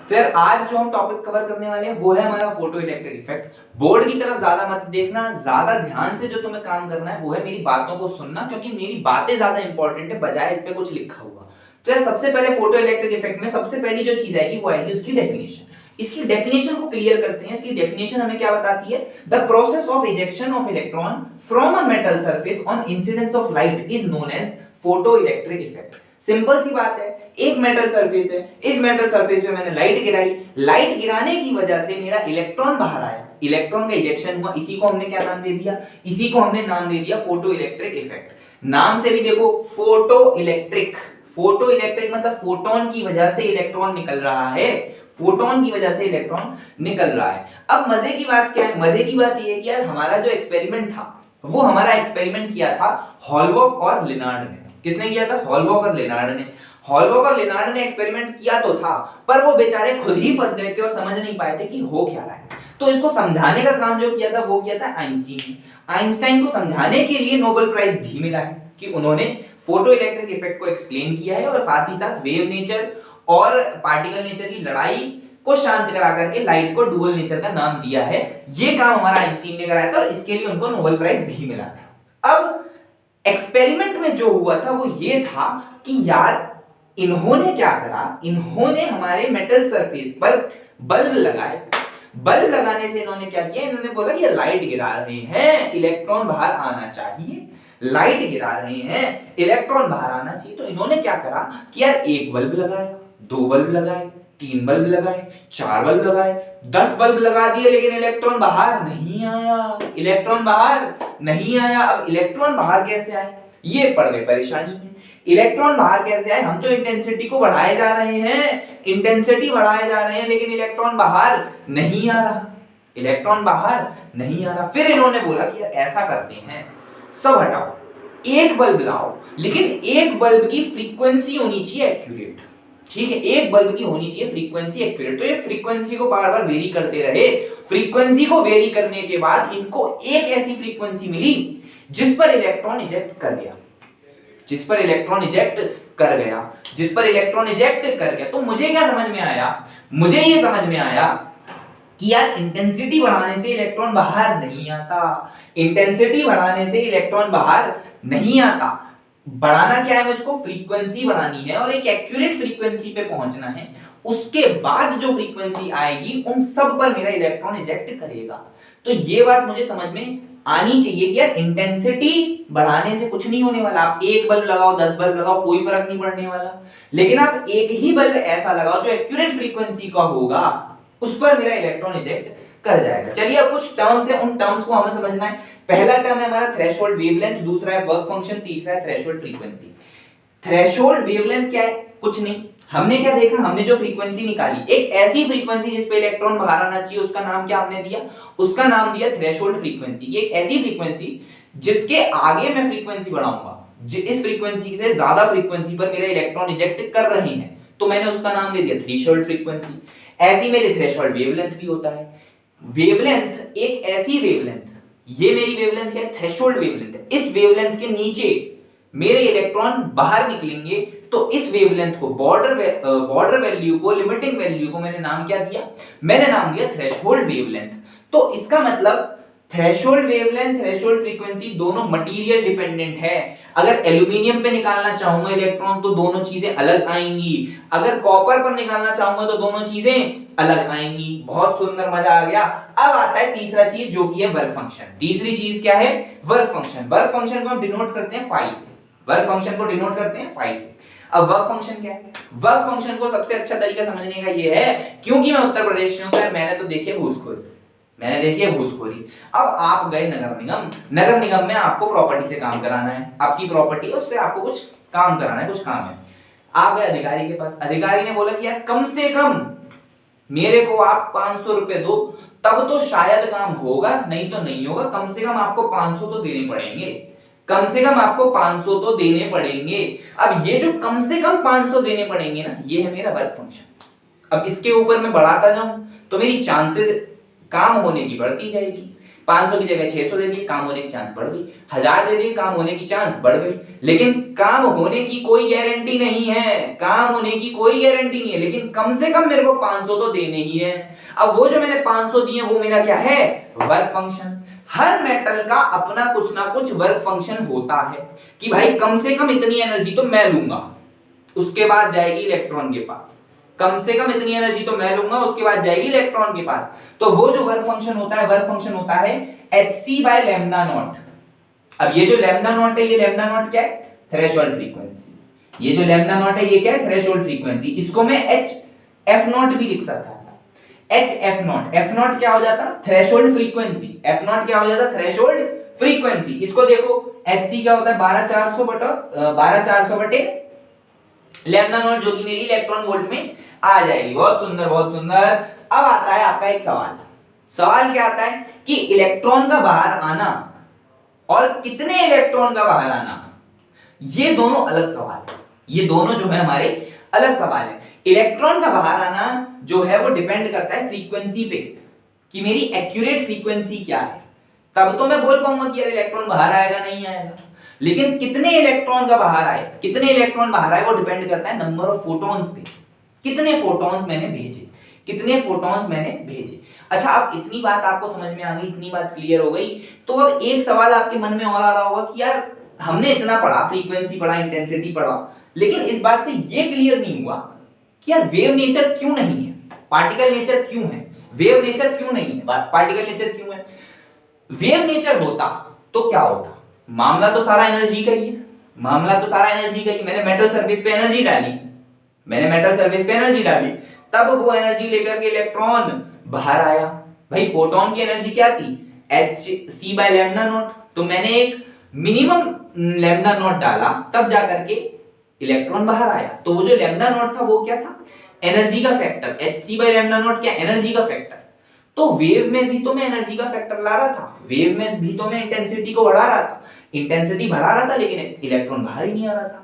तो यार आज जो हम टॉपिक कवर करने वाले हैं वो है हमारा फोटो इलेक्ट्रिक इफेक्ट। बोर्ड की तरफ ज्यादा मत देखना, ज्यादा ध्यान से जो तुम्हें काम करना है वो है मेरी बातों को सुनना, क्योंकि मेरी बातें ज्यादा इंपॉर्टेंट है बजाय इस पे कुछ लिखा हुआ। तो यार सबसे पहले फोटो इलेक्ट्रिक इफेक्ट में सबसे पहली जो चीज आएगी वो आएगी उसकी डेफिनेशन। इसकी डेफिनेशन को क्लियर करते हैं। इसकी डेफिनेशन हमें क्या बताती है? The process of ejection of electron from a metal surface on incidence of light is known as photo electric effect. Simple सी बात है, एक मेटल सरफेस है, इस मेटल सरफेस पे मैंने लाइट गिराई, लाइट गिराने की वजह से मेरा इलेक्ट्रॉन बाहर आया, इलेक्ट्रॉन का इजेक्शन हुआ, इसी को हमने क्या नाम दे दिया? इसी को हमने नाम दे दिया फोटो इलेक्ट्रिक इफेक्ट। नाम से भी देखो, फोटो इलेक्ट्रिक, फोटो इलेक्ट्रिक मतलब फोटोन की वजह से इलेक्ट्रॉन निकल रहा है, फोटोन की वजह से इलेक्ट्रॉन निकल रहा है। अब मजे की बात क्या है? मजे की बात यह है कि यार हमारा जो एक्सपेरिमेंट था वो हमारा एक्सपेरिमेंट किया था हॉलबर्ग और लिनार्ड ने। किसने किया था? हॉलबर्ग और लिनार्ड ने। हॉलबर्ग और लिनार्ड ने एक्सपेरिमेंट किया तो था, पर वो बेचारे खुद ही फंस गए थे और समझ नहीं पाए थे कि हो क्या रहा है। तो इसको समझाने का काम जो किया था वो किया था आइंस्टीन ने। आइंस्टाइन को समझाने के लिए नोबेल प्राइज भी मिला है कि उन्होंने फोटो इलेक्ट्रिक इफेक्ट को एक्सप्लेन किया है और साथ ही साथ वेव नेचर और पार्टिकल नेचर की लड़ाई को शांत करा करके लाइट को डुअल नेचर का नाम दिया है। ये काम हमारा आइंस्टीन ने कराया था और इसके लिए उनको नोबेल प्राइज भी मिला था। अब एक्सपेरिमेंट में जो हुआ था वो ये था कि यार इन्होंने क्या करा, इन्होंने हमारे मेटल सरफेस पर बल्ब लगाए। बल्ब लगाने से इन्होंने क्या किया? इन्होंने बोला कि लाइट गिरा रहे हैं, इलेक्ट्रॉन बाहर आना चाहिए, लाइट गिरा रहे हैं, इलेक्ट्रॉन बाहर आना चाहिए। तो इन्होंने क्या करा कि यार एक बल्ब लगाया, दो बल्ब लगाए, तीन बल्ब लगाए, चार बल्ब लगाए, 10 बल्ब लगा दिए, लेकिन इलेक्ट्रॉन बाहर नहीं आया, इलेक्ट्रॉन बाहर नहीं आया। अब इलेक्ट्रॉन बाहर कैसे आए? ये पड़ गए परेशानी में। इलेक्ट्रॉन बाहर कैसे आए? हम तो इंटेंसिटी को बढ़ाए जा रहे हैं, इंटेंसिटी बढ़ाए जा रहे हैं, लेकिन इलेक्ट्रॉन बाहर नहीं आ रहा, इलेक्ट्रॉन बाहर नहीं आ रहा। फिर इन्होंने बोला कि ऐसा करते हैं, सब हटाओ, एक बल्ब लाओ, लेकिन एक बल्ब की फ्रीक्वेंसी होनी चाहिए एक्यूरेट। ठीक है, एक बल्ब की होनी चाहिए फ्रीक्वेंसी एक्यूरेट। तो ये फ्रीक्वेंसी को बार बार वेरी करते रहे। फ्रीक्वेंसी को वेरी करने के बाद इनको एक ऐसी फ्रीक्वेंसी मिली जिस पर इलेक्ट्रॉन इजेक्ट कर गया, जिस पर इलेक्ट्रॉन इजेक्ट कर गया, जिस पर इलेक्ट्रॉन इजेक्ट कर गया। तो मुझे क्या समझ में आया? मुझे ये समझ में आया कि यार इंटेंसिटी बढ़ाने से इलेक्ट्रॉन बाहर नहीं आता, इंटेंसिटी बढ़ाने से इलेक्ट्रॉन बाहर नहीं आता। बढ़ाना क्या है? मुझको फ्रीक्वेंसी बढ़ानी है और एक एक्यूरेट फ्रीक्वेंसी पे पहुंचना है। उसके बाद जो फ्रीक्वेंसी आएगी उन सब पर मेरा इलेक्ट्रॉन इजेक्ट करेगा। तो ये बात मुझे समझ में आनी चाहिए कि यार इंटेंसिटी बढ़ाने से कुछ नहीं होने वाला। आप एक बल्ब लगाओ, 10 बल्ब लगाओ, कोई फर्क नहीं पड़ने वाला। लेकिन आप एक ही बल्ब ऐसा लगाओ जो एक्यूरेट फ्रीक्वेंसी का होगा, उस पर मेरा इलेक्ट्रॉन इजेक्ट कर जाएगा। चलिए अब कुछ टर्म्स है, उन टर्म्स को हमें समझना है। पहला टर्म है हमारा थ्रेशोल्ड वेवलेंथ, दूसरा है वर्क फंक्शन, तीसरा है थ्रेशोल्ड फ्रीक्वेंसी। थ्रेशोल्ड वेवलेंथ क्या है? कुछ नहीं, हमने क्या देखा? हमने जो फ्रीक्वेंसी निकाली, एक ऐसी फ्रीक्वेंसी जिस पे इलेक्ट्रॉन बाहर आना चाहिए, उसका नाम क्या हमने दिया? उसका नाम दिया थ्रेशोल्ड फ्रीक्वेंसी। ये एक ऐसी फ्रीक्वेंसी जिसके आगे मैं फ्रीक्वेंसी बढ़ाऊंगा, इस फ्रीक्वेंसी से ज्यादा फ्रीक्वेंसी पर मेरे इलेक्ट्रॉन इजेक्ट कर रहे हैं, तो मैंने उसका नाम दे दिया थ्रेशोल्ड फ्रीक्वेंसी। ऐसी मेरी थ्रेशोल्ड वेवलेंथ भी होता है। वेवलेंथ एक ऐसी वेवलेंथ, ये मेरी वेवलेंथ है, थ्रेशोल्ड वेवलेंथ। इस वेवलेंथ के नीचे मेरे इलेक्ट्रॉन बाहर निकलेंगे, तो इस वेवलेंथ को बॉर्डर वैल्यू को, लिमिटिंग वैल्यू को मैंने नाम क्या दिया? मैंने नाम दिया थ्रेशोल्ड वेवलेंथ। तो इसका मतलब थ्रेशोल्ड वेवलेंथ, थ्रेशोल्ड फ्रीक्वेंसी दोनों मटेरियल डिपेंडेंट है। अगर एल्यूमिनियम पे निकालना चाहूंगा इलेक्ट्रॉन तो दोनों चीजें अलग आएंगी, अगर कॉपर पर निकालना चाहूंगा तो दोनों चीजें अलग आएंगी। बहुत सुंदर, मजा आ गया। अब आता है तीसरा चीज जो कि है वर्क फंक्शन। तीसरी चीज क्या है? Work function. वर्क फंक्शन को हम डिनोट करते हैं फाई से, वर्क फंक्शन को डिनोट करते हैं फाई से। अब वर्क फंक्शन क्या है? वर्क फंक्शन को सबसे अच्छा तरीका समझने का ये है, क्योंकि मैं उत्तर प्रदेश से हूं, मैंने तो देखी है घूसखोरी, मैंने देखी है घूसखोरी। अब आप गए नगर निगम, नगर निगम में आपको प्रॉपर्टी से काम कराना है, आपकी प्रॉपर्टी है, उससे आपको कुछ काम कराना है, कुछ काम है। आप गए अधिकारी के पास, अधिकारी ने बोला कि यार कम से कम मेरे को आप 500 रुपए दो, तब तो शायद काम होगा, नहीं तो नहीं होगा। कम से कम आपको 500 तो देने पड़ेंगे, कम से कम आपको 500 तो देने पड़ेंगे। अब ये जो कम से कम 500 देने पड़ेंगे ना, ये है मेरा वर्क फंक्शन। अब इसके ऊपर मैं बढ़ाता जाऊं तो मेरी चांसेस काम होने की बढ़ती जाएगी। 500 की जगह 600 दे दिए, काम होने की चांस बढ़ गई। 1000 दे दिए, काम होने की चांस बढ़ गई। लेकिन काम होने की कोई गारंटी नहीं है, काम होने की कोई गारंटी नहीं है, लेकिन कम से कम मेरे को 500 तो देने ही है। अब वो जो मैंने 500 दिए वो मेरा क्या है, वर्क फंक्शन। हर मेटल का अपना कुछ ना कुछ वर्क फंक्शन होता है कि भाई कम से कम इतनी एनर्जी तो मैं लूंगा, उसके बाद जाएगी इलेक्ट्रॉन के पास। कम से कम इतनी एनर्जी तो मैं लूंगा, उसके बाद जाएगी इलेक्ट्रॉन के पास। तो वो जो वर्क फंक्शन होता है, वर्क फंक्शन होता है hc बाय लैम्डा नॉट। अब ये जो लैम्डा नॉट है, ये लैम्डा नॉट क्या है, थ्रेशोल्ड फ्रीक्वेंसी। ये जो लैम्डा नॉट है ये क्या है, थ्रेशोल्ड फ्रीक्वेंसी। इसको मैं h f नॉट भी लिख सकता था, h f not. f not क्या हो जाता, थ्रेशोल्ड फ्रीक्वेंसी। f नॉट क्या हो जाता, थ्रेशोल्ड फ्रीक्वेंसी। इसको देखो hc क्या होता है, 12400 बटे लैम्डा नॉट, जो कि मेरी इलेक्ट्रॉन वोल्ट में आ जाएगी। बहुत सुंदर, बहुत सुंदर। अब आता है आपका एक सवाल। सवाल क्या आता है कि इलेक्ट्रॉन का बाहर आना और कितने इलेक्ट्रॉन का बाहर आना, ये दोनों अलग सवाल है। ये दोनों जो है हमारे अलग सवाल है। इलेक्ट्रॉन का बाहर आना जो है वो डिपेंड करता है फ्रीक्वेंसी पे, कि मेरी एक्यूरेट फ्रीक्वेंसी क्या है। तब तो मैं बोल पाऊंगा कि यार इलेक्ट्रॉन बाहर आएगा नहीं आएगा। लेकिन कितने इलेक्ट्रॉन का बाहर आए, कितने इलेक्ट्रॉन बाहर आए, वो डिपेंड करता है नंबर ऑफ फोटॉन्स पे। कितने फोटॉन्स मैंने भेजे, कितने फोटॉन्स मैंने भेजे। अच्छा, अब इतनी बात आपको समझ में आ गई, इतनी बात क्लियर हो गई। तो अब एक सवाल आपके मन में और आ रहा होगा कि यार हमने इतना पढ़ा, फ्रीक्वेंसी पढ़ा, इंटेंसिटी पढ़ा, लेकिन इस बात से ये क्लियर नहीं हुआ कि यार वेव नेचर क्यों नहीं है, पार्टिकल नेचर क्यों है, वेव नेचर क्यों नहीं है, पार्टिकल नेचर क्यों है। वेव नेचर होता तो क्या होता, मामला तो सारा एनर्जी का ही है, मामला तो सारा एनर्जी का ही। मैंने मेटल सरफेस पे एनर्जी डाली, मैंने मेटल सरफेस पे एनर्जी डाली, तब वो एनर्जी लेकर के इलेक्ट्रॉन बाहर आया। भाई फोटोन की एनर्जी क्या थी, hc बाय लैम्डा नॉट। तो मैंने एक मिनिमम लैम्डा नॉट डाला, तब जाकर के इलेक्ट्रॉन बाहर आया। तो वो जो लैम्डा नॉट था वो क्या था, एनर्जी का factor. hc by lambda naught क्या, एनर्जी का फैक्टर। तो वेव में भी तो मैं एनर्जी का फैक्टर ला रहा था, वेव में भी तो मैं इंटेंसिटी को बढ़ा रहा था, इंटेंसिटी बढ़ा रहा था, लेकिन इलेक्ट्रॉन बाहर ही नहीं आ रहा था।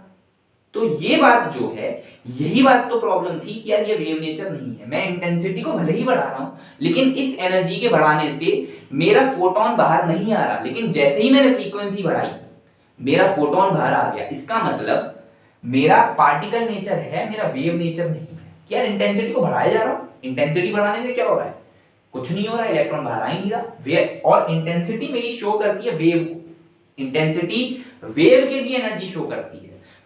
तो ये बात जो है, यही बात तो प्रॉब्लम थी कि यार ये वेव नेचर नहीं है। मैं इंटेंसिटी को भले ही बढ़ा रहा हूं, लेकिन इस एनर्जी के बढ़ाने से मेरा फोटोन बाहर नहीं आ रहा। लेकिन जैसे ही मैंने फ्रीक्वेंसी बढ़ाई, मेरा फोटोन बाहर आ गया। इसका मतलब मेरा पार्टिकल नेचर है, मेरा वेव नेचर नहीं है। क्या इंटेंसिटी को बढ़ाया जा रहा हूं, इंटेंसिटी बढ़ाने से क्या हो रहा है, कुछ नहीं हो रहा, इलेक्ट्रॉन बाहर आ ही नहीं रहा। और इंटेंसिटी मेरी शो करती है वेव को, इंटेंसिटी वेव के लिए एनर्जी शो करती है,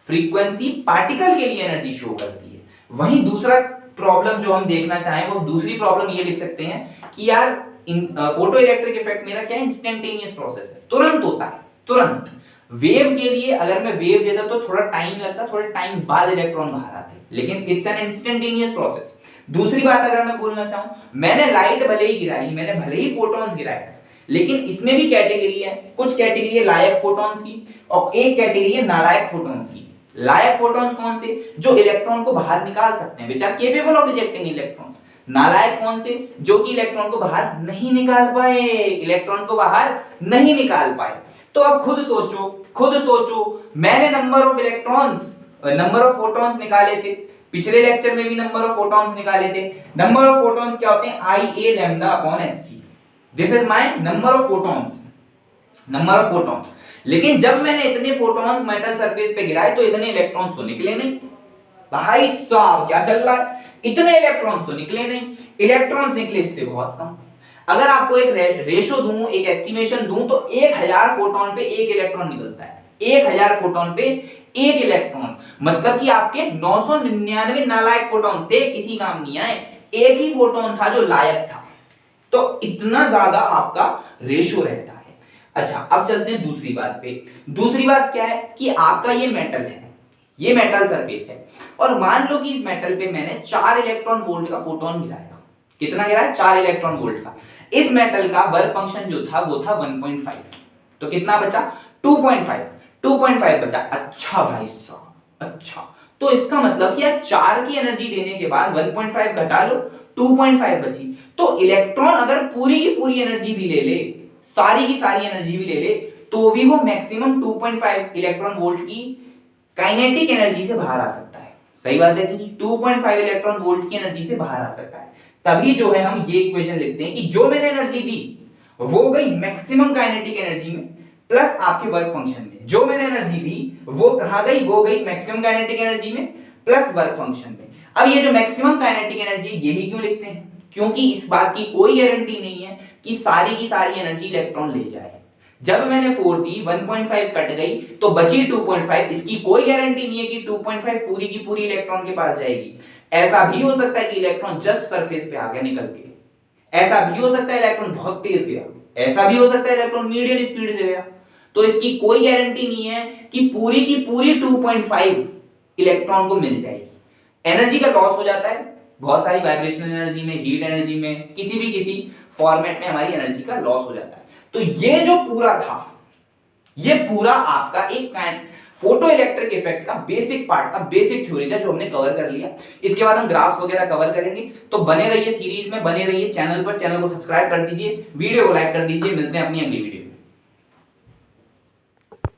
फ्रीक्वेंसी पार्टिकल के लिए एनर्जी शो करती है। वहीं दूसरा प्रॉब्लम जो हम देखना चाहें, वो दूसरी प्रॉब्लम ये लिख सकते हैं कि यार फोटो इलेक्ट्रिक इफेक्ट मेरा क्या है, इंस्टेंटेनियस प्रोसेस है, तुरंत होता है, तुरंत। वेव के लिए अगर मैं वेव देता तो थोड़ा टाइम लगता, थोड़ा टाइम बाद इलेक्ट्रॉन बाहर आते, लेकिन इट्स एन इंस्टेंटेनियस प्रोसेस। दूसरी बात अगर मैं बोलना चाहूं, मैंने लाइट भले ही गिराई, मैंने भले ही फोटॉन्स गिराए, लेकिन इसमें भी कैटेगरी है। कुछ कैटेगरी है लायक फोटॉन्स की और एक कैटेगरी है नालायक फोटॉन्स की। लायक फोटॉन्स कौन से, जो इलेक्ट्रॉन को बाहर निकाल सकते हैं, which are capable of ejecting electrons. नालायक कौन से, जो कि इलेक्ट्रॉन को बाहर नहीं निकाल पाए, इलेक्ट्रॉन को बाहर नहीं निकाल पाए। तो अब खुद सोचो, खुद सोचो, मैंने number of electrons, number of photons निकाले थे, पिछले लेक्चर में भी नंबर ऑफ फोटॉन्स निकाले थे। नंबर ऑफ फोटॉन्स क्या होते हैं, IA lambda upon hc। This is my number of photons, number of photons. लेकिन जब मैंने इतने फोटॉन्स मेटल सरफेस पे गिराए तो इतने इलेक्ट्रॉन्स तो निकले नहीं। भाई साहब क्या चल रहा है, इतने इलेक्ट्रॉन्स तो निकले नहीं, इलेक्ट्रॉन्स निकले इससे बहुत कम। अगर आपको एक रेशो दूं, एक एस्टिमेशन दूं, तो 1000 फोटॉन पे एक इलेक्ट्रॉन निकलता है। 1000 फोटॉन पे एक इलेक्ट्रॉन, मतलब कि आपके 999 नालायक फोटॉन थे, किसी काम नहीं आए, एक ही फोटॉन था जो लायक था। तो इतना ज्यादा आपका रेशो रहता है। अच्छा, अब चलते हैं दूसरी बात पे। दूसरी बात क्या है कि आपका ये मेटल है, ये मेटल सरफेस है, और मान लो कि इस मेटल पे मैंने 4 इलेक्ट्रॉन वोल्ट का फोटोन गिराया। कितना गिराया, 4 इलेक्ट्रॉन वोल्ट का। इस मेटल का वर्क फंक्शन जो था वो था 1.5, तो कितना बचा 2.5 बचा। अच्छा भाई साहब, अच्छा, तो इसका मतलब कि यार 4 की एनर्जी देने के बाद 1.5 घटा लो, 2.5 बची। तो इलेक्ट्रॉन अगर पूरी की पूरी एनर्जी भी ले ले, सारी की सारी एनर्जी भी ले ले, तो भी वो मैक्सिमम 2.5 इलेक्ट्रॉन वोल्ट की काइनेटिक एनर्जी से बाहर आ सकता है। सही बात है कि 2.5 इलेक्ट्रॉन वोल्ट की एनर्जी से बाहर आ सकता है। तभी जो है हम ये इक्वेशन लिखते हैं कि जो मैंने एनर्जी दी वो गई मैक्सिमम काइनेटिक एनर्जी में प्लस आपके वर्क फंक्शन में। जो मैंने एनर्जी दी वो कहां गई, वो गई मैक्सिमम काइनेटिक एनर्जी में प्लस वर्क फंक्शन में। अब ये जो मैक्सिमम काइनेटिक एनर्जी यही क्यों लिखते हैं, क्योंकि इस बात की कोई गारंटी नहीं है कि सारी की सारी एनर्जी इलेक्ट्रॉन ले जाए। जब मैंने 4 दी 1.5 कट गई तो बची 2.5, इसकी कोई गारंटी नहीं है कि 2.5 पूरी की पूरी इलेक्ट्रॉन के पास जाएगी। ऐसा भी हो सकता है कि इलेक्ट्रॉन जस्ट सरफेस पे आ गया निकल के, ऐसा भी हो सकता है इलेक्ट्रॉन बहुत तेज गया, ऐसा भी हो सकता है इलेक्ट्रॉन मीडियम स्पीड से गया। तो इसकी कोई गारंटी नहीं है कि पूरी की पूरी 2.5 इलेक्ट्रॉन को मिल जाएगी। एनर्जी का लॉस हो जाता है बहुत सारी, वाइब्रेशनल एनर्जी में, हीट एनर्जी में, किसी फॉर्मेट में हमारी एनर्जी का लॉस हो जाता है। तो ये जो पूरा था, ये पूरा आपका एक फोटो इलेक्ट्रिक इफेक्ट का बेसिक पार्ट था, बेसिक थ्योरी था जो हमने कवर कर लिया। इसके बाद हम ग्राफ्स वगैरह कवर करेंगे। तो बने रहिए सीरीज में, बने रहिए चैनल पर, चैनल को सब्सक्राइब कर दीजिए, वीडियो को लाइक कर दीजिए। मिलते हैं अपनी अगली वीडियो।